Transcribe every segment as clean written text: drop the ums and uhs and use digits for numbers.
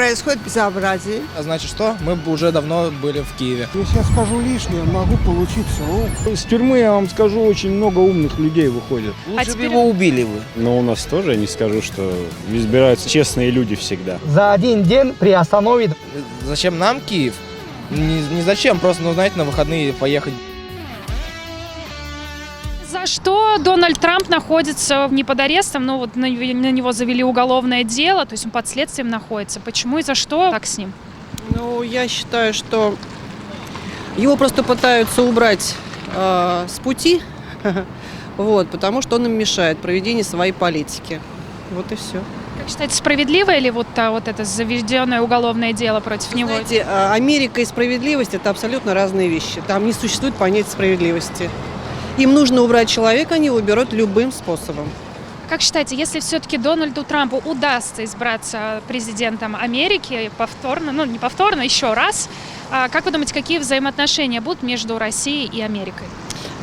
Происходит безобразие. А значит что? Мы бы уже давно были в Киеве. Если я скажу лишнее, могу получить срок. Из тюрьмы, я вам скажу, очень много умных людей выходит. Лучше бы его убили вы. Но у нас тоже, я не скажу, что избираются честные люди всегда. За один день приостановит. Зачем нам Киев? Не зачем, просто, ну, знаете, на выходные поехать. За что Дональд Трамп находится не под арестом, но вот на него завели уголовное дело, то есть он под следствием находится. Почему и за что так с ним? Ну, я считаю, что его просто пытаются убрать с пути, вот, потому что он им мешает проведению своей политики. Вот и все. Как считаете, справедливо ли вот это заведенное уголовное дело против него? Знаете, Америка и справедливость – это абсолютно разные вещи. Там не существует понятия справедливости. Им нужно убрать человека, они его берут любым способом. Как считаете, если все-таки Дональду Трампу удастся избраться президентом Америки повторно, ну не повторно, еще раз, как вы думаете, какие взаимоотношения будут между Россией и Америкой?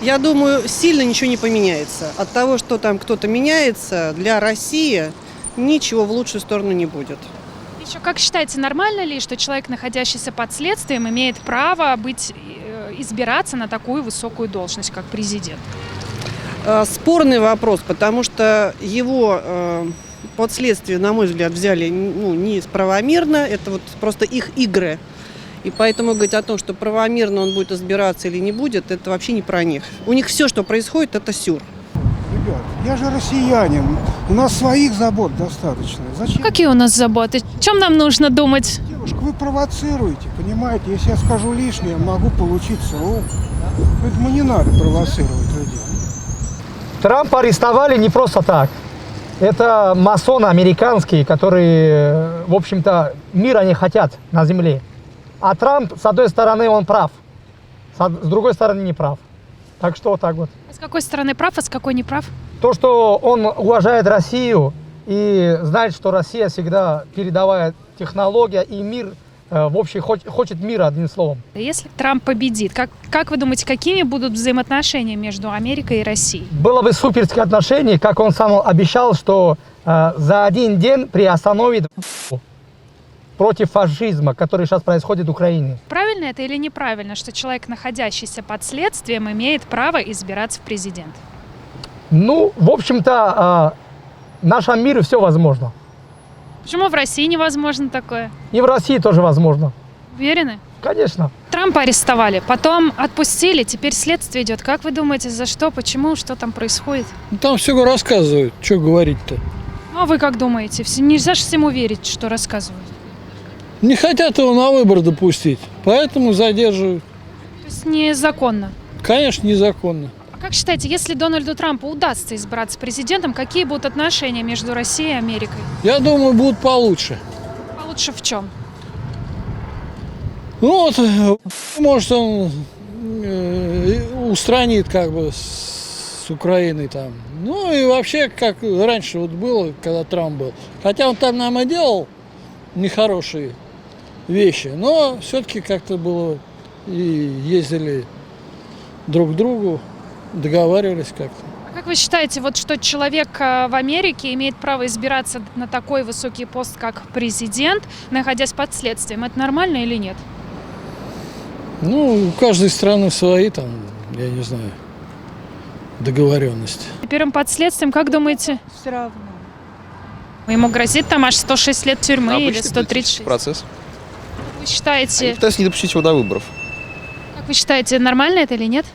Я думаю, сильно ничего не поменяется. От того, что там кто-то меняется, для России ничего в лучшую сторону не будет. Еще как считаете, нормально ли, что человек, находящийся под следствием, имеет право избираться на такую высокую должность, как президент? Спорный вопрос, потому что его под следствие, на мой взгляд, взяли неправомерно. Это вот просто их игры. И поэтому говорить о том, что правомерно он будет избираться или не будет, это вообще не про них. У них все, что происходит, это сюр. Ребят, я же россиянин. У нас своих забот достаточно. Зачем? Какие у нас заботы? О чем нам нужно думать? Девушка, вы провоцируете, понимаете? Если я скажу лишнее, могу получить срок. Поэтому не надо провоцировать людей. Трампа арестовали не просто так. Это масоны американские, которые, в общем-то, мира не хотят на земле. А Трамп, с одной стороны, он прав, с другой стороны, не прав. Так что вот так вот. А с какой стороны прав, а с какой не прав? То, что он уважает Россию и знает, что Россия всегда передовая технология и мир, в общем, хочет мира, одним словом. Если Трамп победит, как вы думаете, какими будут взаимоотношения между Америкой и Россией? Было бы суперские отношения, как он сам обещал, что за один день приостановит против фашизма, который сейчас происходит в Украине. Правильно это или неправильно, что человек, находящийся под следствием, имеет право избираться в президент? Ну, в общем-то, в нашем мире все возможно. Почему в России невозможно такое? И в России тоже возможно. Уверены? Конечно. Трампа арестовали, потом отпустили, теперь следствие идет. Как вы думаете, за что, почему, что там происходит? Там все рассказывают, что говорить-то. Ну, а вы как думаете? Нельзя же всему верить, что рассказывают. Не хотят его на выбор допустить, поэтому задерживают. То есть незаконно? Конечно, незаконно. А как считаете, если Дональду Трампу удастся избраться президентом, какие будут отношения между Россией и Америкой? Я думаю, будут получше. Получше в чем? Ну вот, может, он устранит как бы с Украины там. Ну и вообще, как раньше вот было, когда Трамп был. Хотя он там нам и делал нехорошие вещи, но все-таки как-то было и ездили друг к другу, договаривались как-то. А как вы считаете, вот что человек в Америке имеет право избираться на такой высокий пост, как президент, находясь под следствием? Это нормально или нет? Ну, у каждой страны свои там, я не знаю, договоренности. Теперь он под следствием, как думаете? Все равно. Ему грозит там аж 106 лет тюрьмы или Обычный 136? процесс. Как вы считаете, Они пытаются не допустить его до выборов. нормально это или нет?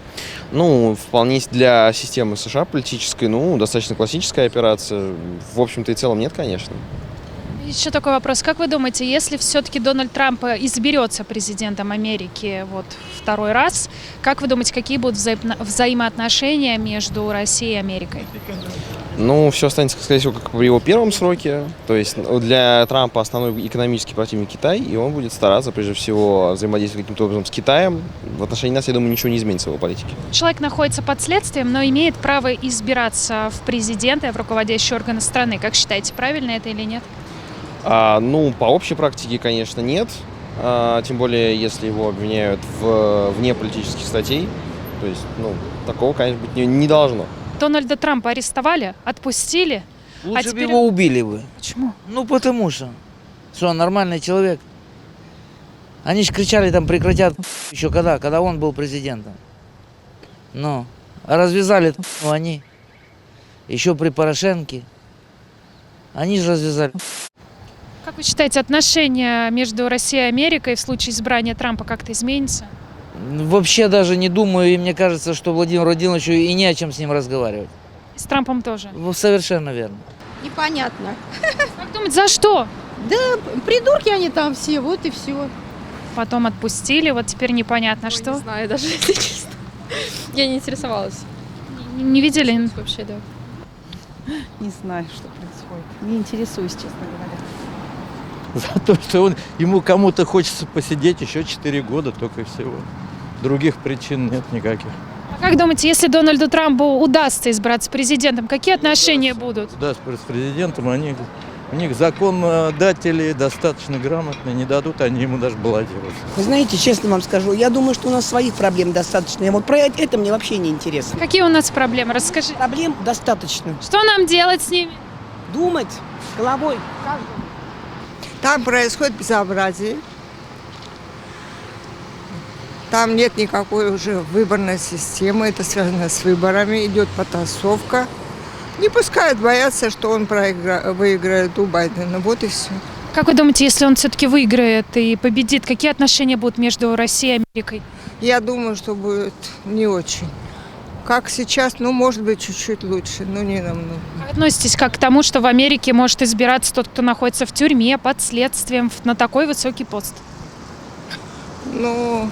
Ну, вполне для системы США политической, достаточно классическая операция. В общем-то и целом нет, конечно. Еще такой вопрос. Как вы думаете, если все-таки Дональд Трамп изберется президентом Америки второй раз, как вы думаете, какие будут взаимоотношения между Россией и Америкой? Все останется, скорее всего, как при его первом сроке. То есть для Трампа основной экономический противник Китай, и он будет стараться, прежде всего, взаимодействовать каким-то образом с Китаем. В отношении нас, я думаю, ничего не изменится в его политике. Человек находится под следствием, но имеет право избираться в президенты, в руководящие органы страны. Как считаете, правильно это или нет? По общей практике, конечно, нет. Тем более, если его обвиняют вне политических статей. То есть, такого, конечно, быть не должно. Дональда Трампа арестовали, отпустили. Лучше бы теперь... его убили вы. Почему? Потому что Что он нормальный человек? Они же кричали, там прекратят еще когда он был президентом. Ну, а развязали они. Еще при Порошенке. Они же развязали. Как вы считаете, отношения между Россией и Америкой в случае избрания Трампа как-то изменятся? Вообще даже не думаю, и мне кажется, что Владимиру Владимировичу и не о чем с ним разговаривать. И с Трампом тоже? Совершенно верно. Непонятно. Как думаете, за что? Да, придурки они там все, вот и все. Потом отпустили, вот теперь непонятно что. Не знаю даже, если честно. Я не интересовалась. Не видели? Вообще, да. Не знаю, что происходит. Не интересуюсь, честно говоря. За то, что ему кому-то хочется посидеть еще 4 года только и всего. Других причин нет никаких. А как думаете, если Дональду Трампу удастся избраться президентом, какие отношения будут? Да, с президентом у них законодатели достаточно грамотные, не дадут они ему даже баллотироваться. Вы знаете, честно вам скажу, я думаю, что у нас своих проблем достаточно. Вот про это мне вообще не интересно. Какие у нас проблемы? Расскажи. Проблем достаточно. Что нам делать с ними? Думать головой. Там происходит безобразие. Там нет никакой уже выборной системы. Это связано с выборами. Идет потасовка. Не пускают, боятся, что он выиграет у Байдена. Вот и все. Как вы думаете, если он все-таки выиграет и победит, какие отношения будут между Россией и Америкой? Я думаю, что будет не очень. Как сейчас, может быть, чуть-чуть лучше, но не намного. Как относитесь как к тому, что в Америке может избираться тот, кто находится в тюрьме, под следствием, на такой высокий пост? Дело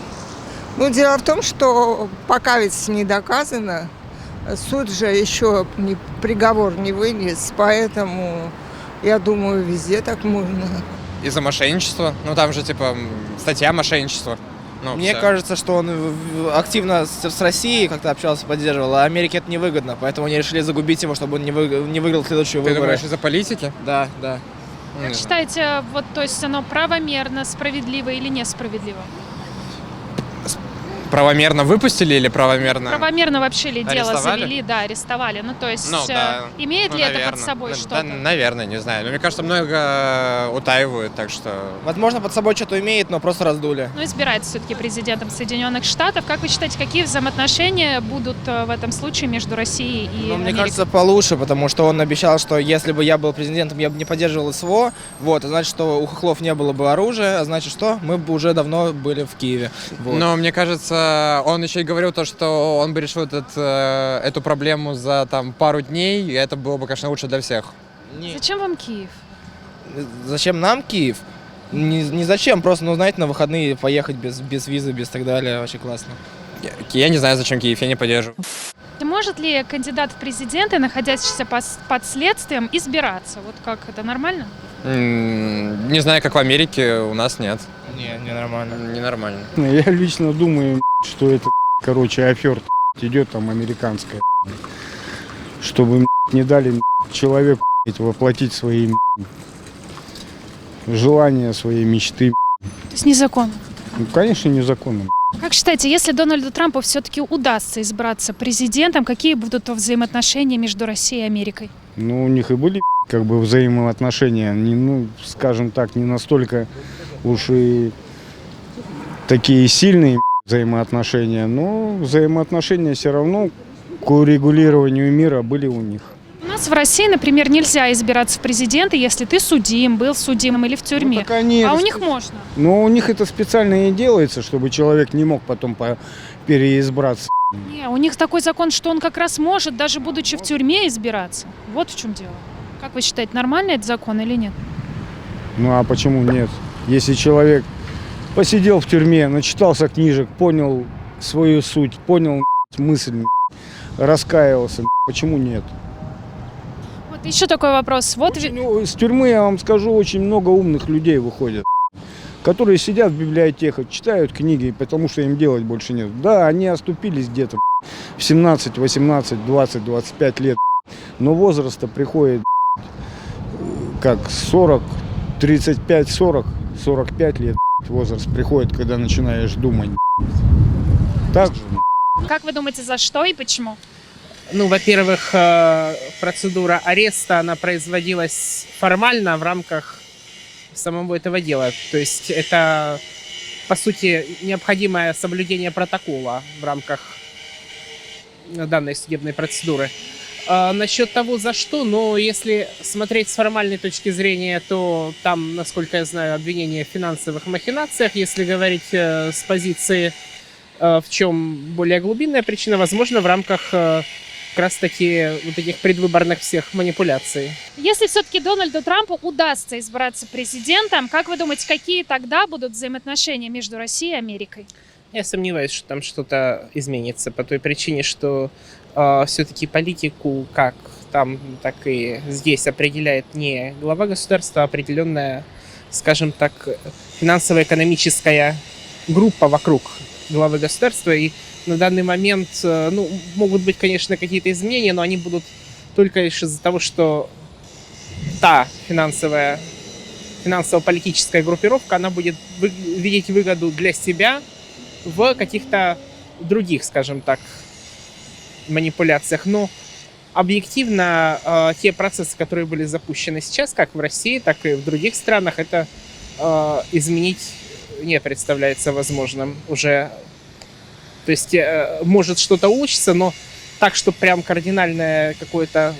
в том, что пока ведь не доказано, суд же еще приговор не вынес, поэтому, я думаю, везде так можно. Из-за мошенничества. Там же, статья мошенничества. Мне кажется, что он активно с Россией как-то общался, поддерживал, а Америке это невыгодно, поэтому они решили загубить его, чтобы он не выиграл следующие выборы. Ты думаешь, из-за политики? Да. Как считаете, то есть оно правомерно, справедливо или несправедливо? Правомерно выпустили или правомерно? Правомерно вообще ли дело Арестовали? завели? Да, арестовали. Имеет ли это под собой что-то? Да, наверное, не знаю. Но мне кажется, много утаивают, так что... Возможно, под собой что-то имеет, но просто раздули. Избирается все-таки президентом Соединенных Штатов. Как вы считаете, какие взаимоотношения будут в этом случае между Россией и Америкой? Мне кажется, получше, потому что он обещал, что если бы я был президентом, я бы не поддерживал СВО. Значит, что у хохлов не было бы оружия, а значит, что мы бы уже давно были в Киеве. Но мне кажется, он еще и говорил то, что он бы решил эту проблему за пару дней, и это было бы, конечно, лучше для всех. Зачем вам Киев? Зачем нам Киев? Не зачем, просто, на выходные поехать без визы, без так далее, очень классно. Я не знаю, зачем Киев, я не поддерживаю. Может ли кандидат в президенты, находящийся под следствием, избираться? Как это, нормально? Не знаю, как в Америке, у нас нет. Не нормально. Ненормально. Я лично думаю, что это, афера идет американская. Чтобы не дали человеку воплотить свои желания, свои мечты. То есть незаконно? Конечно, незаконно. Как считаете, если Дональду Трампу все-таки удастся избраться президентом, какие будут взаимоотношения между Россией и Америкой? У них и были взаимоотношения, скажем так, не настолько уж и такие сильные взаимоотношения, но взаимоотношения все равно к урегулированию мира были у них. У нас в России, например, нельзя избираться в президенты, если ты судим, был судимым или в тюрьме. А у них можно. Но у них это специально и делается, чтобы человек не мог потом переизбраться. Не, у них такой закон, что он как раз может, даже будучи в тюрьме, избираться. Вот в чем дело. Как вы считаете, нормальный этот закон или нет? А почему нет? Если человек посидел в тюрьме, начитался книжек, понял свою суть, понял мысль, раскаивался, почему нет? Еще такой вопрос. Из тюрьмы, я вам скажу, очень много умных людей выходят, которые сидят в библиотеках, читают книги, потому что им делать больше нет. Да, они оступились где-то в 17, 18, 20, 25 лет, но возраста приходит 40, 35, 40, 45 лет возраст приходит, когда начинаешь думать. Так же. Как вы думаете, за что и почему? Во-первых, процедура ареста, она производилась формально в рамках самого этого дела. То есть это, по сути, необходимое соблюдение протокола в рамках данной судебной процедуры. Насчет того, за что, но если смотреть с формальной точки зрения, то там, насколько я знаю, обвинение в финансовых махинациях. Если говорить с позиции, в чем более глубинная причина, возможно, в рамках как раз-таки вот этих предвыборных всех манипуляций. Если все-таки Дональду Трампу удастся избраться президентом, как вы думаете, какие тогда будут взаимоотношения между Россией и Америкой? Я сомневаюсь, что там что-то изменится по той причине, что все-таки политику как там, так и здесь определяет не глава государства, а определенная, скажем так, финансово-экономическая группа вокруг главы государства. И на данный момент, могут быть, конечно, какие-то изменения, но они будут только лишь из-за того, что та финансово-политическая группировка, она будет видеть выгоду для себя в каких-то других, скажем так, манипуляциях. Но объективно те процессы, которые были запущены сейчас, как в России, так и в других странах, это изменить не представляется возможным уже. То есть может что-то улучшиться, но так, что прям кардинальная какая-то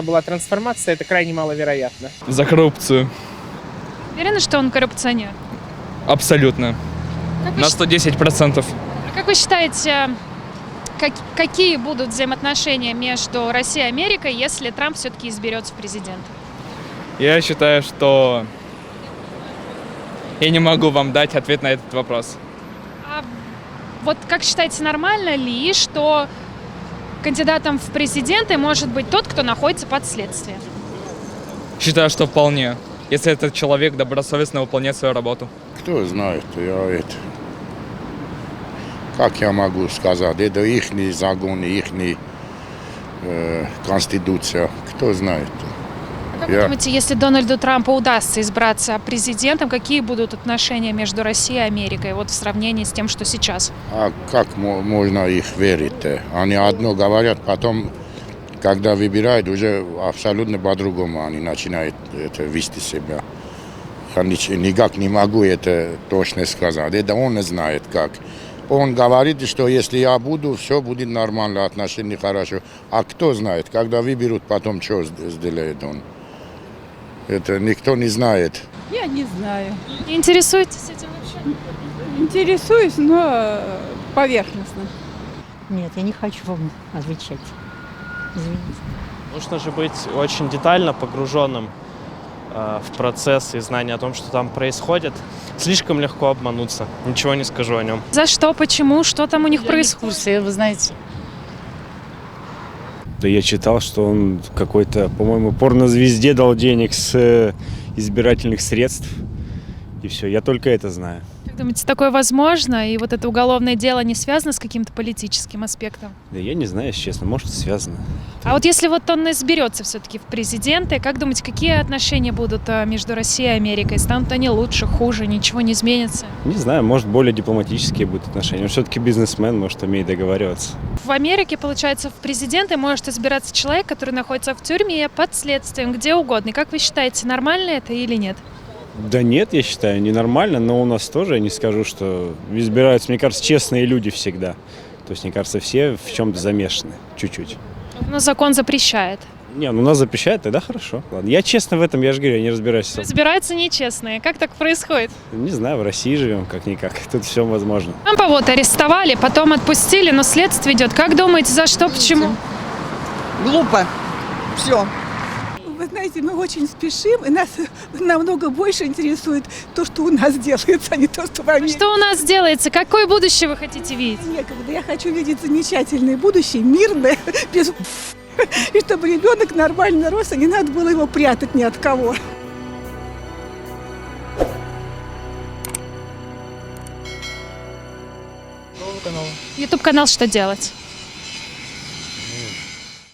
была трансформация, это крайне маловероятно. За коррупцию. Уверены, что он коррупционер? Абсолютно. На 110%. Как вы считаете, какие будут взаимоотношения между Россией и Америкой, если Трамп все-таки изберется в президенты? Я считаю, что я не могу вам дать ответ на этот вопрос. А вот как считаете, нормально ли, что кандидатом в президенты может быть тот, кто находится под следствием? Считаю, что вполне. Если этот человек добросовестно выполняет свою работу. Кто знает, как я могу сказать, это их законы, их конституция, кто знает. Как вы думаете, если Дональду Трампу удастся избраться президентом, какие будут отношения между Россией и Америкой вот в сравнении с тем, что сейчас? А как можно их верить? Они одно говорят, потом, когда выбирают, уже абсолютно по-другому они начинают вести себя. Я никак не могу это точно сказать. Это он знает как. Он говорит, что если я буду, все будет нормально, отношения хорошо. А кто знает, когда выберут, потом что сделает он? Это никто не знает. Я не знаю. Не интересуетесь этим вообще? Интересуюсь, но поверхностно. Нет, я не хочу вам отвечать. Извините. Нужно же быть очень детально погруженным в процесс и знание о том, что там происходит. Слишком легко обмануться. Ничего не скажу о нем. За что, почему, что там у них происходит? Вы знаете. Да я читал, что он какой-то, по-моему, порнозвезде дал денег с избирательных средств. И все, я только это знаю. Как думаете, такое возможно? И вот это уголовное дело не связано с каким-то политическим аспектом? Да я не знаю, если честно, может, связано. А вот если вот он изберется все-таки в президенты, как думаете, какие отношения будут между Россией и Америкой? Станут они лучше, хуже, ничего не изменится? Не знаю, может, более дипломатические будут отношения. Он все-таки бизнесмен, может, умеет договариваться. В Америке, получается, в президенты может избираться человек, который находится в тюрьме, под следствием, где угодно. И как вы считаете, нормально это или нет? Да нет, я считаю, ненормально, но у нас тоже, я не скажу, что избираются, мне кажется, честные люди всегда. То есть, мне кажется, все в чем-то замешаны, чуть-чуть. Но закон запрещает. Не, ну нас запрещают, тогда хорошо. Ладно, я честно в этом, я же говорю, я не разбираюсь. Избираются нечестные. Как так происходит? Не знаю, в России живем, как-никак, тут все возможно. Трампа вот арестовали, потом отпустили, но следствие идет. Как думаете, за что, почему? Глупо. Все. Вы знаете, мы очень спешим, и нас намного больше интересует то, что у нас делается, а не то, что в Америке. Что у нас делается? Какое будущее вы хотите видеть? Некогда. Я хочу видеть замечательное будущее, мирное, без... и чтобы ребенок нормально рос, и не надо было его прятать ни от кого. YouTube-канал «Что делать?».